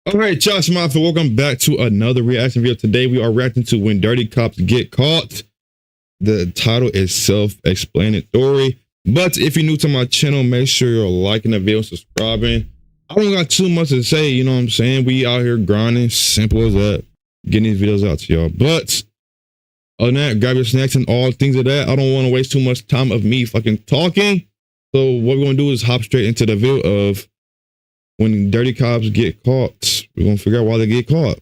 All right, Josh Mafia, welcome back to another reaction video. Today we are reacting to When Dirty Cops Get Caught. The title is self-explanatory, but if you're new to my channel, make sure you're liking the video, subscribing. I don't got too much to say, you know what I'm saying? We out here grinding, simple as that, getting these videos out to y'all. But other than that, grab your snacks and all things of that. I don't want to waste too much time of me fucking talking. So what we're gonna do is hop straight into the video of When Dirty Cops Get Caught. We're gonna figure out why they get caught.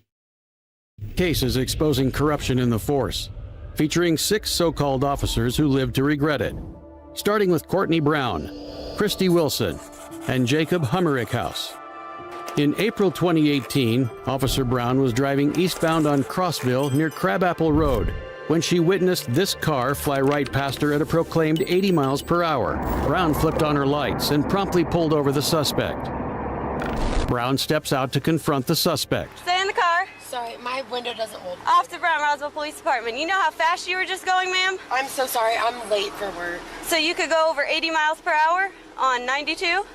Cases exposing corruption in the force, featuring 6 so-called officers who lived to regret it. Starting with Courtney Brown, Christy Wilson, and Jacob Hummerich. In April 2018, Officer Brown was driving eastbound on Crossville near Crabapple Road when she witnessed this car fly right past her at a proclaimed 80 miles per hour. Brown flipped on her lights and promptly pulled over the suspect. Brown steps out to confront the suspect. Stay in the car. Sorry, my window doesn't hold. Off to Brown Roswell Police Department. You know how fast you were just going, ma'am? I'm so sorry, I'm late for work. So you could go over 80 miles per hour on 92?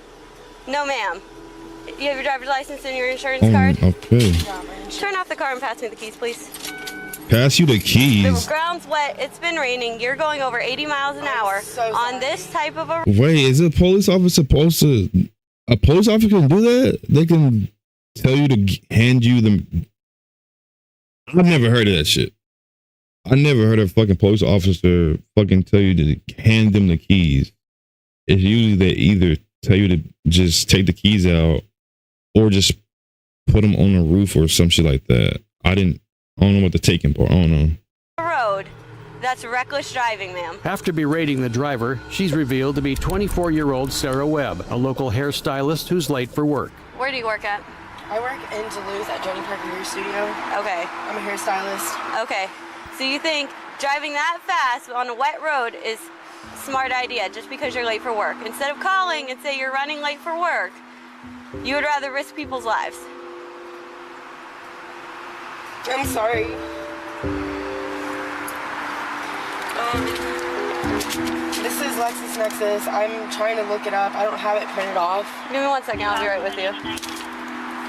No, ma'am. You have your driver's license and your insurance card? Okay. Turn off the car and pass me the keys, please. Pass you the keys. The ground's wet. It's been raining. You're going over 80 miles an hour on this type of a... Wait, is a police officer supposed to... A police officer can do that? They can tell you to hand you the... I've never heard of that shit. I never heard of a fucking police officer fucking tell you to hand them the keys. It's usually they either tell you to just take the keys out or just put them on the roof or some shit like that. I don't know what the taking part. I don't know. Road. That's reckless driving, ma'am. After berating the driver, she's revealed to be 24-year-old Sarah Webb, a local hairstylist who's late for work. Where do you work at? I work in Duluth at Joni Parker Hair Studio. Okay. I'm a hairstylist. Okay. So you think driving that fast on a wet road is a smart idea just because you're late for work? Instead of calling and say you're running late for work, you would rather risk people's lives. I'm sorry. This is LexisNexis. I'm trying to look it up. I don't have it printed off. Give me 1 second, I'll be right with you.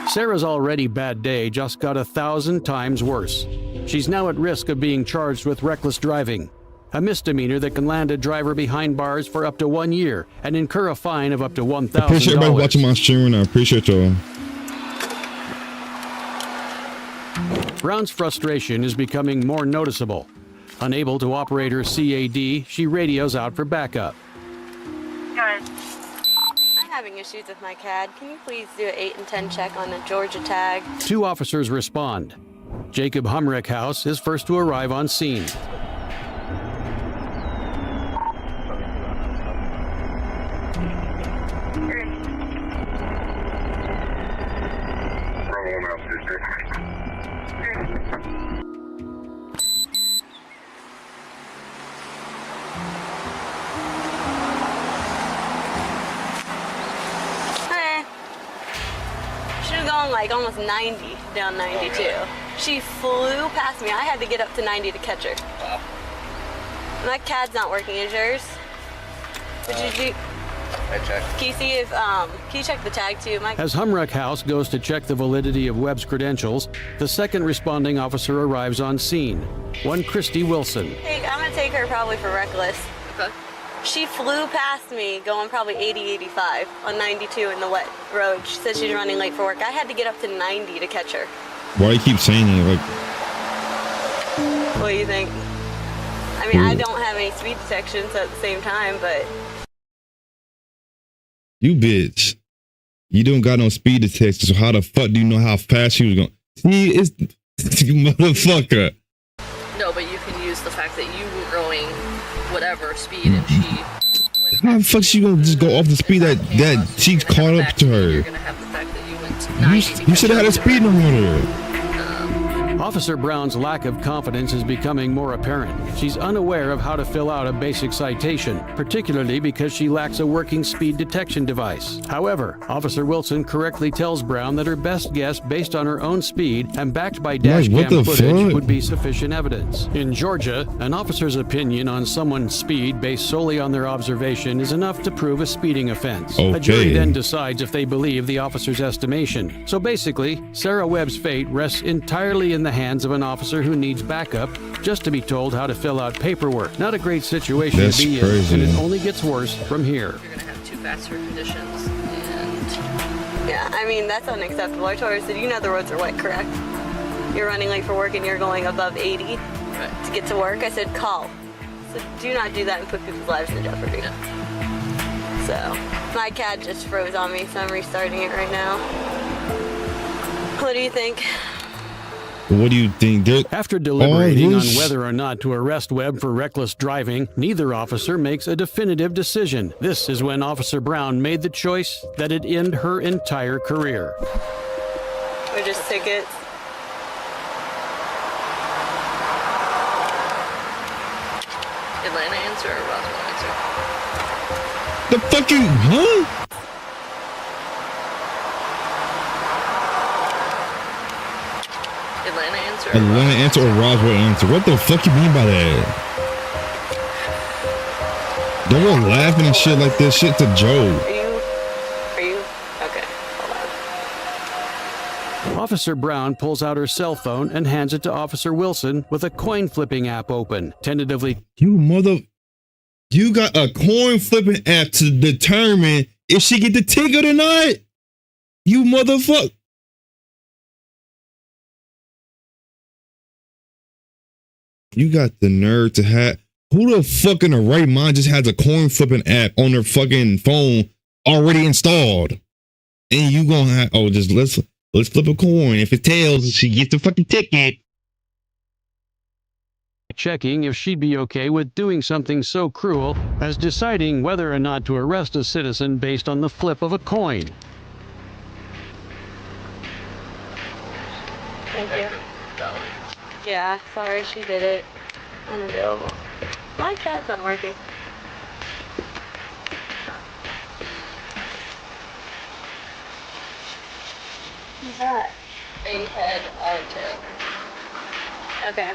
Sarah's already bad day just got 1,000 times worse. She's now at risk of being charged with reckless driving, a misdemeanor that can land a driver behind bars for up to 1 year and incur a fine of up to $1,000. Appreciate everybody watching my stream and I appreciate y'all. Brown's frustration is becoming more noticeable. Unable to operate her CAD, she radios out for backup. I'm having issues with my CAD. Can you please do an 8 and 10 check on the Georgia tag? 2 officers respond. Jacob Hummerich is first to arrive on scene. Going like almost 90 down 92. She flew past me. I had to get up to 90 to catch her. Wow. My CAD's not working. Is yours? Did you do? I checked. Can you see if can you check the tag too? As Hummerich goes to check the validity of Webb's credentials, the second responding officer arrives on scene. One Christy Wilson. Hey, I'm gonna take her probably for reckless. Okay. She flew past me going probably 80, 85 on 92 in the wet road. She said she's running late for work. I had to get up to 90 to catch her. Why do you keep saying it? Like, what do you think? I mean, I don't have any speed detections at the same time, but... You bitch. You don't got no speed detection, so how the fuck do you know how fast she was going? See, it's you motherfucker. No, but you can use the fact that you were going whatever speed and she went. How the fuck she gonna just go off the speed that she caught up to her? You're gonna have the fact that you went to 90. You should have had a speed limit on her. Officer Brown's lack of confidence is becoming more apparent. She's unaware of how to fill out a basic citation, particularly because she lacks a working speed detection device. However, Officer Wilson correctly tells Brown that her best guess based on her own speed and backed by dash cam footage would be sufficient evidence. In Georgia, an officer's opinion on someone's speed based solely on their observation is enough to prove a speeding offense. A jury then decides if they believe the officer's estimation. So basically, Sarah Webb's fate rests entirely in the hands of an officer who needs backup just to be told how to fill out paperwork. Not a great situation to be in, and it only gets worse from here. You're gonna have 2 faster conditions, and yeah, I mean, that's unacceptable. I told her, I said, you know the roads are wet, correct? You're running late for work and you're going above 80 to get to work. I said, call. So do not do that and put people's lives in jeopardy. Yeah. So my CAD just froze on me, so I'm restarting it right now. What do you think? What do you think? After deliberating on whether or not to arrest Webb for reckless driving, neither officer makes a definitive decision. This is when Officer Brown made the choice that'd end her entire career. We're just tickets. Atlanta answer or Roswell answer? The fucking, huh? Atlanta answer or Roswell answer? What the fuck you mean by that? Don't go laughing and shit like this. Shit's a joke. Are you? Okay, hold on. Officer Brown pulls out her cell phone and hands it to Officer Wilson with a coin flipping app open. Tentatively, you got a coin flipping app to determine if she get the ticket or not? You motherfucker. You got the nerve to have, who the fuck in the right mind just has a coin flipping app on their fucking phone already installed? And you gonna have, oh, just let's flip a coin. If it tails, she gets the fucking ticket. Checking if she'd be okay with doing something so cruel as deciding whether or not to arrest a citizen based on the flip of a coin. Thank you. Yeah, sorry, she did it. Unavailable. My CAD's not working. What's that? A head or tail. Okay.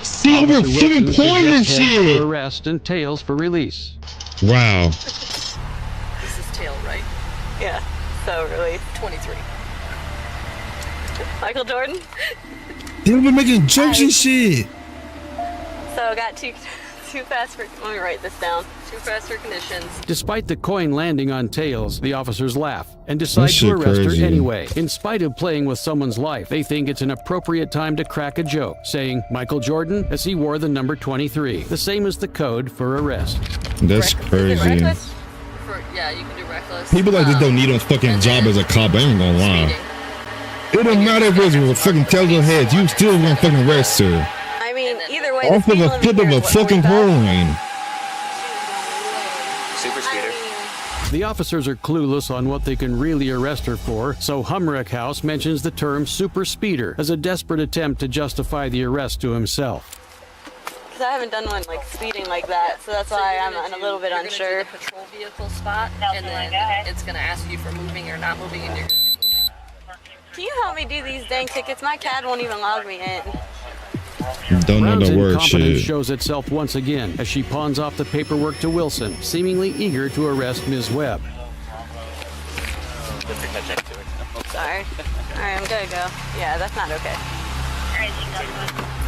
Silver flipping coin and shit. For arrest and tails for release. Wow. This is tail, right? Yeah. So release. 23. Michael Jordan. They've been making jokes and shit. So I got too fast for. Let me write this down. Too fast for conditions. Despite the coin landing on tails, the officers laugh and decide to arrest her anyway. In spite of playing with someone's life, they think it's an appropriate time to crack a joke, saying Michael Jordan as he wore the number 23, the same as the code for arrest. That's crazy. Yeah, you can do reckless. People like this don't need a fucking job as a cop. I ain't gonna lie. It don't matter if it was a fucking tailor head. You still gonna fucking arrest her. I mean, either way. Off of a flip of a fucking coin. Super speeder. The officers are clueless on what they can really arrest her for, so Humrick House mentions the term super speeder as a desperate attempt to justify the arrest to himself. Because I haven't done one like speeding like that, so that's why I'm a little bit unsure. You're gonna do the patrol vehicle spot, and then it's gonna ask you for moving or not moving, and you're gonna do moving. Can you help me do these dang tickets? My CAD won't even log me in. Don't know the word shit. Shows itself once again as she pawns off the paperwork to Wilson, seemingly eager to arrest Ms. Webb. Sorry. All right, I'm gonna go. Yeah, that's not okay.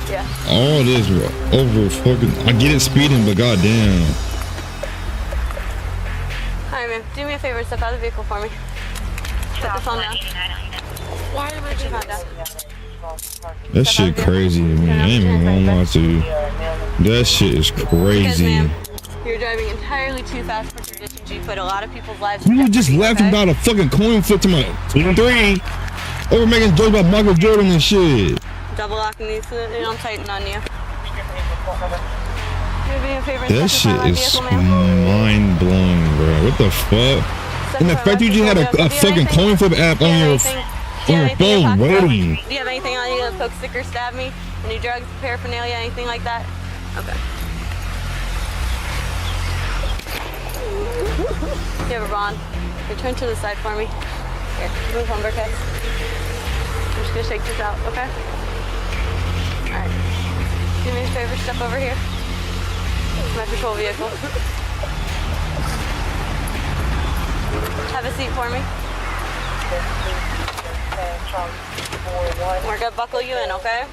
Yeah. All this over fucking. I get it speeding, but goddamn. All right, man. Do me a favor. Step out of the vehicle for me. Put the phone down. Why am I doing that? That shit crazy to me. I ain't even gonna lie to you. That shit is crazy. You're driving entirely too fast for conditions. You put a lot of people's lives. You were just laughing about a fucking coin flip to my 23. Over making jokes about Michael Jordan and shit. Double locking these so they don't tighten on you. That shit is mind blowing, bro. What the fuck? And the fact you just had a fucking coin flip app on your Do you have anything in your pocket? waiting. Do you have anything on you to poke, stick, or stab me? Any drugs, paraphernalia, anything like that? Okay. You have a bond. Here, turn to the side for me. Here, move over, okay? I'm just gonna shake this out, okay? Alright. Do me a favor, step over here. It's my patrol vehicle. Have a seat for me. We're gonna buckle you in, okay?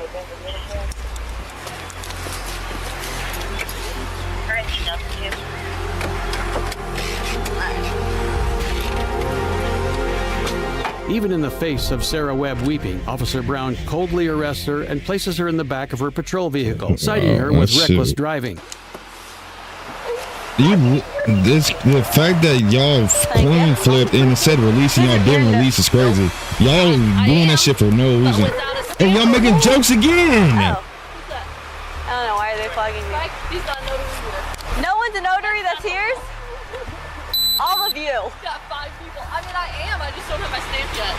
Even in the face of Sarah Webb weeping, Officer Brown coldly arrests her and places her in the back of her patrol vehicle, citing her with reckless driving. The fact that y'all coin flipped and said release and y'all didn't release is crazy. Y'all doing that shit for no reason. And y'all making jokes again. Oh. I don't know, why are they flagging me? He's not a notary either. No one's a notary that's here? All of you. Got 5 people. I mean, I am. I just don't have my stamp yet.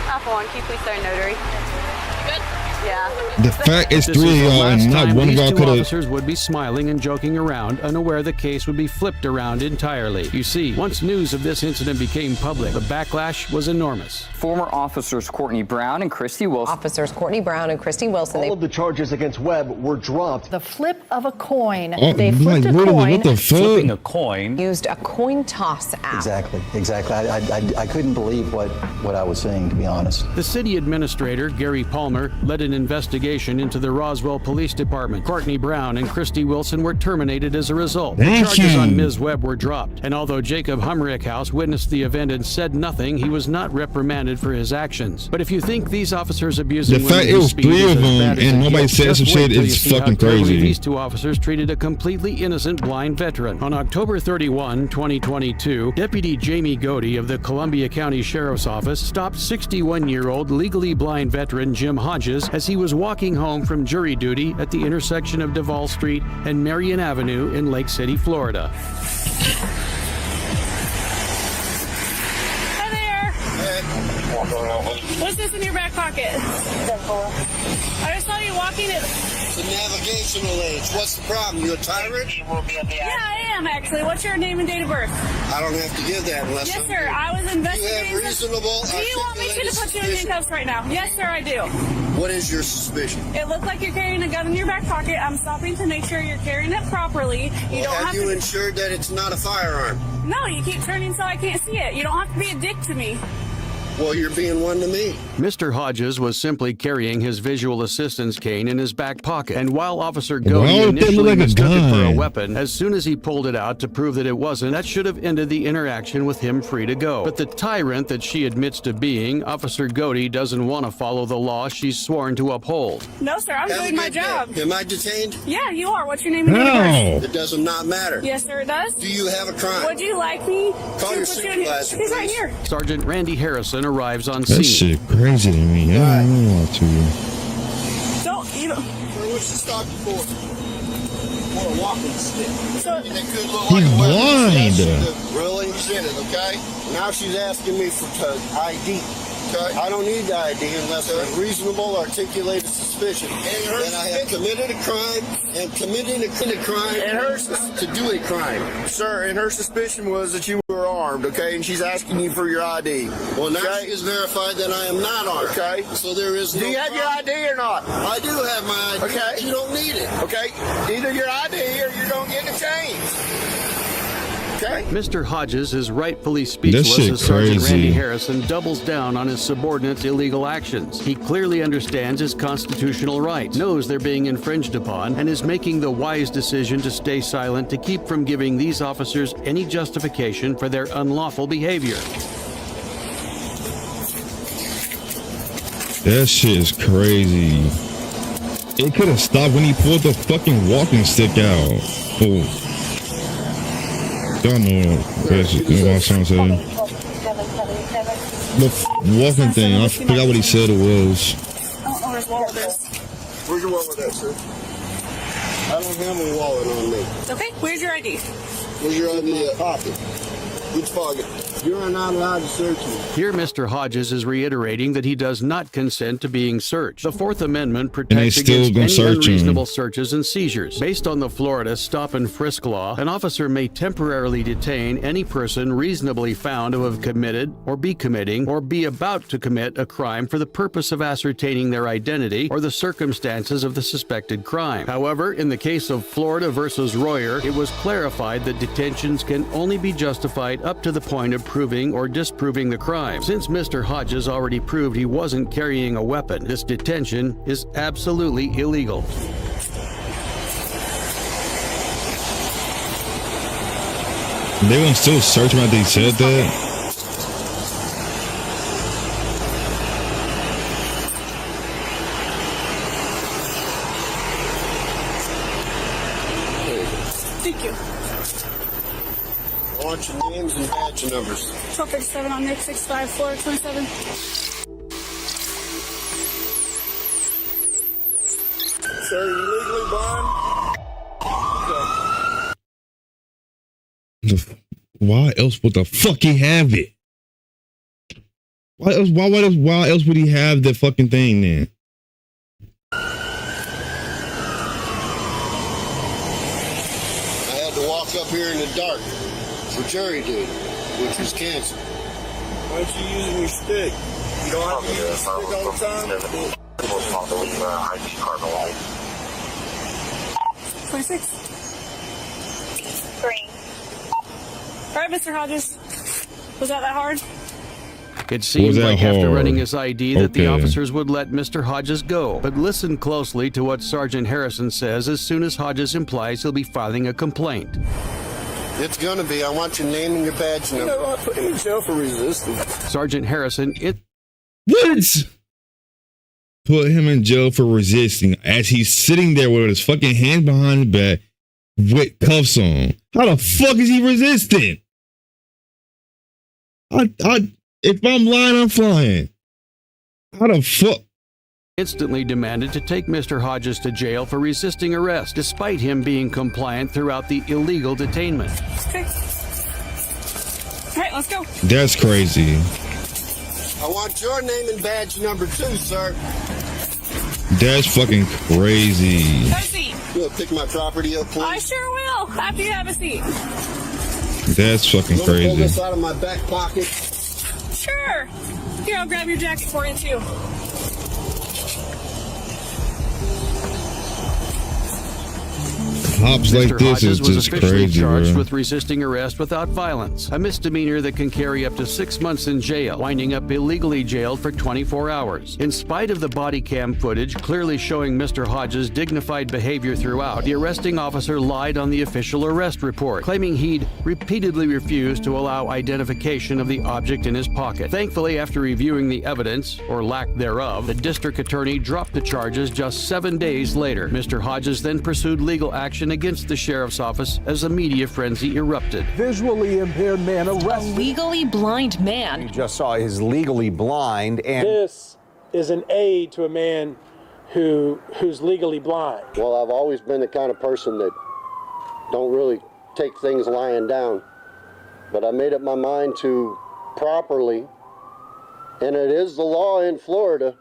Not for one, can you please start notary? You good? Yeah. The fact is This 3 is of the y'all last and not time one of these y'all two could have. officers would be smiling and joking around, unaware the case would be flipped around entirely. You see, once news of this incident became public, the backlash was enormous. Former officers Courtney Brown and Christy Wilson. Officers Courtney Brown and Christy Wilson. All of the charges against Webb were dropped. The flip of a coin. Oh, They flipped a literally, coin. what the Flipping a fuck? coin. Used a coin toss app. Exactly. I couldn't believe what I was seeing, to be honest. The city administrator, Gary Palmer, led an investigation into the Roswell Police Department. Courtney Brown and Christy Wilson were terminated as a result. The Thank charges you. on Ms. Webb were dropped. And although Jacob Humrickhouse witnessed the event and said nothing, he was not reprimanded for his actions. But if you think these officers abusing The fact women it who was speed 3 is of as them bad as and it nobody gets, said just some wait shit, till you it's see how fucking cleverly crazy. These 2 officers treated a completely innocent blind veteran. On October 31, 2022, Deputy Jamie Godey of the Columbia County Sheriff's Office stopped 61-year-old legally blind veteran Jim Hodges as he was walking home from jury duty at the intersection of Duval Street and Marion Avenue in Lake City, Florida. Hi there. What's this in your back pocket? I just saw you walking it. It's a navigational age. What's the problem? You a tyrant? Yeah, I am actually. What's your name and date of birth? I don't have to give that unless Yes, I'm sir. I was investigating. You have reasonable. Do you want me to put you in suspicion. handcuffs right now? Yes, sir, I do. What is your suspicion? It looked like you're carrying a gun in your back pocket. I'm stopping to make sure you're carrying it properly. You don't Have have you to. ensured that it's not a firearm? No, you keep turning so I can't see it. You don't have to be a dick to me. Well, you're being one to me. Mr. Hodges was simply carrying his visual assistance cane in his back pocket, and while Officer Why Godey would that initially look like a mistook it for a gun? weapon, as soon as he pulled it out to prove that it wasn't, that should have ended the interaction with him free to go. But the tyrant that she admits to being, Officer Godey doesn't want to follow the law she's sworn to uphold. No, sir, I'm Have a doing my good day. job. Am I detained? Yeah, you are. What's your name and date of birth? No. It does not matter. Yes, sir, it does. Do you have a crime? Would you like me Call to your put you in here? supervisor, He's right please. here. Sergeant Randy Harrison arrives on That scene. shit crazy to me. I don't know what to. You don't. What's the stop for? For a walking stick. So, And it could look He's like a weapon. blind. Really? She's in it, okay? Now she's asking me for ID. Okay. I don't need the ID unless a reasonable articulated suspicion that I have committed a crime and committing a crime to do a crime. Sir, and her suspicion was that you were armed, okay? And she's asking you for your ID. Well, now she has verified that I am not armed. Okay. So there is no Do you have your problem. ID or not? I do have my ID. Okay. But you don't need it. Okay. Either your ID or you're going to get a change. Okay. Mr. Hodges is rightfully speechless shit as Sergeant crazy. Randy Harrison doubles down on his subordinates' illegal actions. He clearly understands his constitutional rights, knows they're being infringed upon, and is making the wise decision to stay silent to keep from giving these officers any justification for their unlawful behavior. That shit is crazy. It could have stopped when he pulled the fucking walking stick out. Oh. Y'all know what I'm trying to say. The walking thing, I forgot what he said it was. I don't know where his wallet is. Where's your wallet at, sir? I don't have a wallet on me. Okay, where's your ID? Where's your ID at? Pocket. Which pocket? You're not allowed to search me. Here, Mr. Hodges is reiterating that he does not consent to being searched. The Fourth Amendment protects against any unreasonable searches and seizures. Based on the Florida stop and frisk law, an officer may temporarily detain any person reasonably found to have committed or be committing or be about to commit a crime for the purpose of ascertaining their identity or the circumstances of the suspected crime. However, in the case of Florida versus Royer, it was clarified that detentions can only be justified up to the point of proving or disproving the crime. Since Mr. Hodges already proved he wasn't carrying a weapon, this detention is absolutely illegal. They won't still search him after they said that? Thank you. I want your names and badge numbers. 1257 on Nick 65427. Sir, you legally blind? Okay. Why else would the fuck he have it? Why else would he have the fucking thing then? I had to walk up here in the dark for jury duty, which was canceled. Why aren't you using your stick? You don't have to use your stick all the time? 26. 3. All right, Mr. Hodges. Was that hard? It seemed like after running his ID that the officers would let Mr. Hodges go. But listen closely to what Sergeant Harrison says as soon as Hodges implies he'll be filing a complaint. It's gonna be. I want your name and your badge number. You know, I put him in jail for resisting. Sergeant Harrison, What? Put him in jail for resisting as he's sitting there with his fucking hands behind his back with cuffs on. How the fuck is he resisting? If I'm lying, I'm flying. How the fuck? Instantly demanded to take Mr. Hodges to jail for resisting arrest, despite him being compliant throughout the illegal detainment. Okay. All right, let's go. That's crazy. I want your name and badge number too, sir. That's fucking crazy. Have a seat. You'll pick my property up, please? I sure will, after you have a seat. That's fucking Pull crazy. this out of my back pocket. Sure. Here, I'll grab your jacket for you, too. Cops like Mr. this Hodges is was just officially crazy, charged bro. with resisting arrest without violence, a misdemeanor that can carry up to 6 months in jail, winding up illegally jailed for 24 hours. In spite of the body cam footage clearly showing Mr. Hodges' dignified behavior throughout, the arresting officer lied on the official arrest report, claiming he'd repeatedly refused to allow identification of the object in his pocket. Thankfully, after reviewing the evidence, or lack thereof, the district attorney dropped the charges just 7 days later. Mr. Hodges then pursued legal action against the sheriff's office as a media frenzy erupted. Visually impaired man arrested. A legally blind man. You just saw his legally blind, and this is an aid to a man who's legally blind. Well, I've always been the kind of person that don't really take things lying down, but I made up my mind to properly, and it is the law in Florida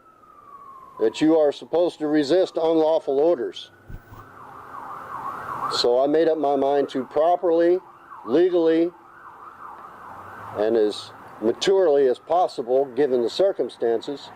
that you are supposed to resist unlawful orders. So I made up my mind to properly, legally, and as maturely as possible, given the circumstances,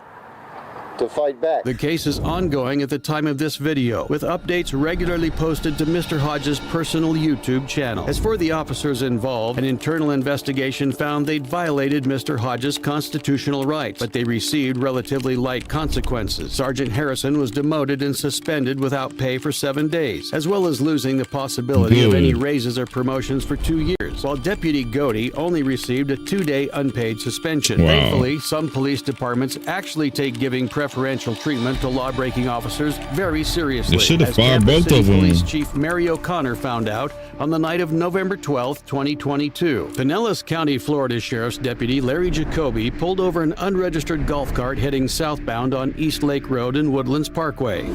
to fight back. The case is ongoing at the time of this video, with updates regularly posted to Mr. Hodges' personal YouTube channel. As for the officers involved, an internal investigation found they'd violated Mr. Hodges' constitutional rights, but they received relatively light consequences. Sergeant Harrison was demoted and suspended without pay for 7 days, as well as losing the possibility of any raises or promotions for 2 years, while Deputy Godey only received a 2-day unpaid suspension. Wow. Thankfully, some police departments actually take giving preferential treatment to law-breaking officers very seriously. They should have as fired Kansas both City of them. Police Chief Mary O'Connor found out on the night of November 12, 2022. Pinellas County, Florida Sheriff's Deputy Larry Jacoby pulled over an unregistered golf cart heading southbound on East Lake Road and Woodlands Parkway.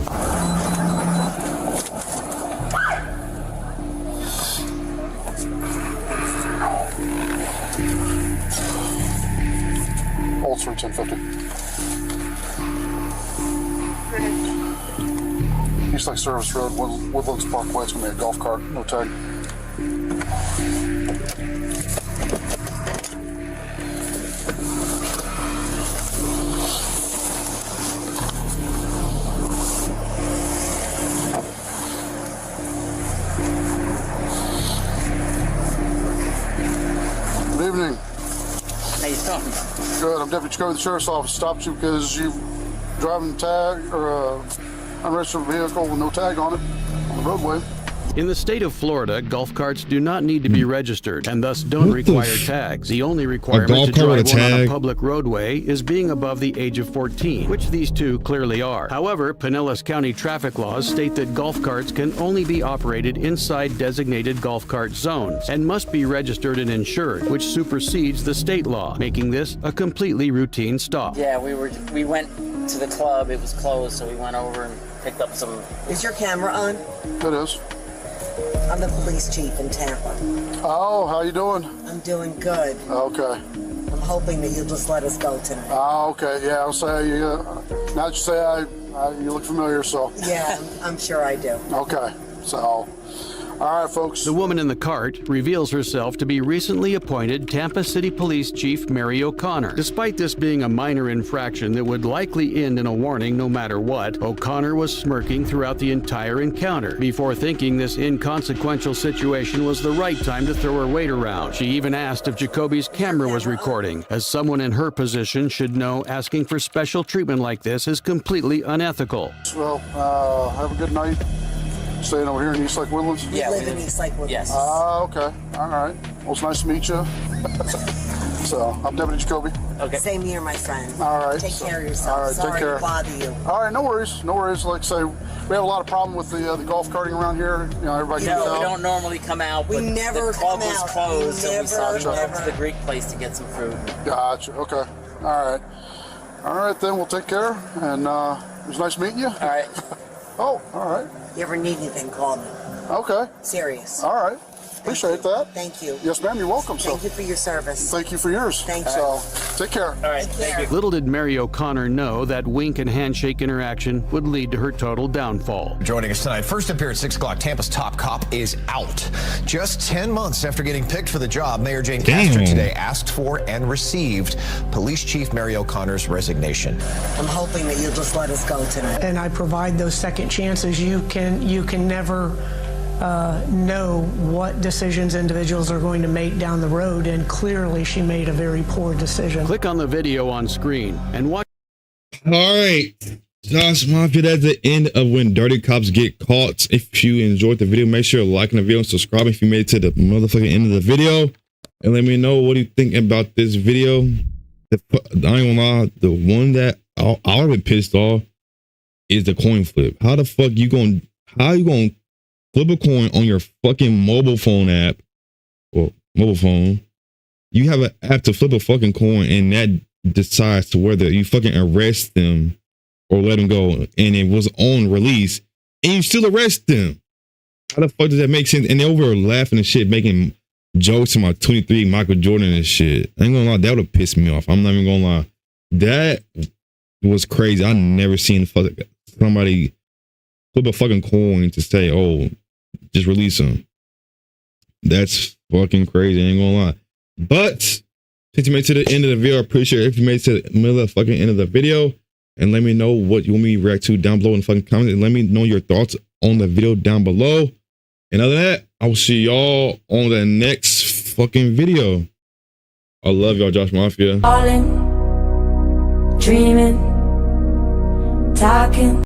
transfer 1050. East Lake Service Road, Woodlands Parkway. It's going to be a golf cart, no tag. Good evening. How you doing? Good. I'm Deputy Jacoby of the Sheriff's Office. Stopped you because you driving tag or unregistered vehicle with no tag on it on the roadway. In the state of Florida, golf carts do not need to be registered and thus don't require tags. The only requirement to drive one on a public roadway is being above the age of 14, which these two clearly are. However, Pinellas County traffic laws state that golf carts can only be operated inside designated golf cart zones and must be registered and insured, which supersedes the state law, making this a completely routine stop. Yeah, we went to the club. It was closed, so we went over and picked up some. Is your camera on? It is. I'm the police chief in Tampa. Oh, how you doing? I'm doing good. Okay. I'm hoping that you'll just let us go tonight. Oh, okay. Yeah, I'll say you. Now that you say you look familiar, so. Yeah, I'm sure I do. Okay. So. All right, folks. The woman in the cart reveals herself to be recently appointed Tampa City Police Chief Mary O'Connor. Despite this being a minor infraction that would likely end in a warning no matter what, O'Connor was smirking throughout the entire encounter before thinking this inconsequential situation was the right time to throw her weight around. She even asked if Jacoby's camera was recording, as someone in her position should know asking for special treatment like this is completely unethical. Well, have a good night. Staying over here in East Lake Woodlands? Yeah, we live in East Lake Woodlands. Yes. Okay. All right. Well, it's nice to meet you. So, I'm Deputy Jacoby. Okay. Same here, my friend. All right. Take care of yourself. All right, Sorry take care. to bother you. All right, no worries. No worries. Like I say, we have a lot of problem with the golf carting around here. You know, everybody No, comes out. we don't normally come out. We but never the club come was out. closed, so we saw Never. to the Greek place to get some food. Gotcha. Okay. All right. All right, then we'll take care. And it was nice meeting you. All right. Oh, all right. You ever need anything, call me. Okay. Serious. All right. Appreciate that. Thank you. Yes, ma'am. You're welcome. Thank you for your service. Thank you for yours. Thank you. So, take care. All right. Thank you. Little did Mary O'Connor know that wink and handshake interaction would lead to her total downfall. Joining us tonight, first up here at 6 o'clock, Tampa's top cop is out. Just 10 months after getting picked for the job, Mayor Jane Castor today asked for and received Police Chief Mary O'Connor's resignation. I'm hoping that you'll just let us go tonight. And I provide those second chances. You can never know what decisions individuals are going to make down the road, and clearly she made a very poor decision. Click on the video on screen and watch. All right, Josh Mafia, that's the end of When Dirty Cops Get Caught. If you enjoyed the video, make sure you're liking the video and subscribing if you made it to the motherfucking end of the video. And let me know what you think about this video. I ain't gonna lie, the one that I'll be pissed off is the coin flip. How the fuck you gonna flip a coin on your fucking mobile phone app or mobile phone? You have an app to flip a fucking coin, and that decides to whether you fucking arrest them or let them go, and it was on release, and you still arrest them. How the fuck does that make sense? And they over laughing and shit, making jokes about 23 Michael Jordan and shit. I ain't gonna lie, that would have pissed me off. I'm not even gonna lie. That was crazy. I never seen somebody flip a fucking coin to say, oh, just release them. That's fucking crazy. I ain't gonna lie. But since you made it to the end of the video, I appreciate it if you made it to the middle of the fucking end of the video. And let me know what you want me to react to down below in the fucking comments. And let me know your thoughts on the video down below. And other than that, I will see y'all on the next fucking video. I love y'all, Josh Mafia. Falling, dreaming, talking.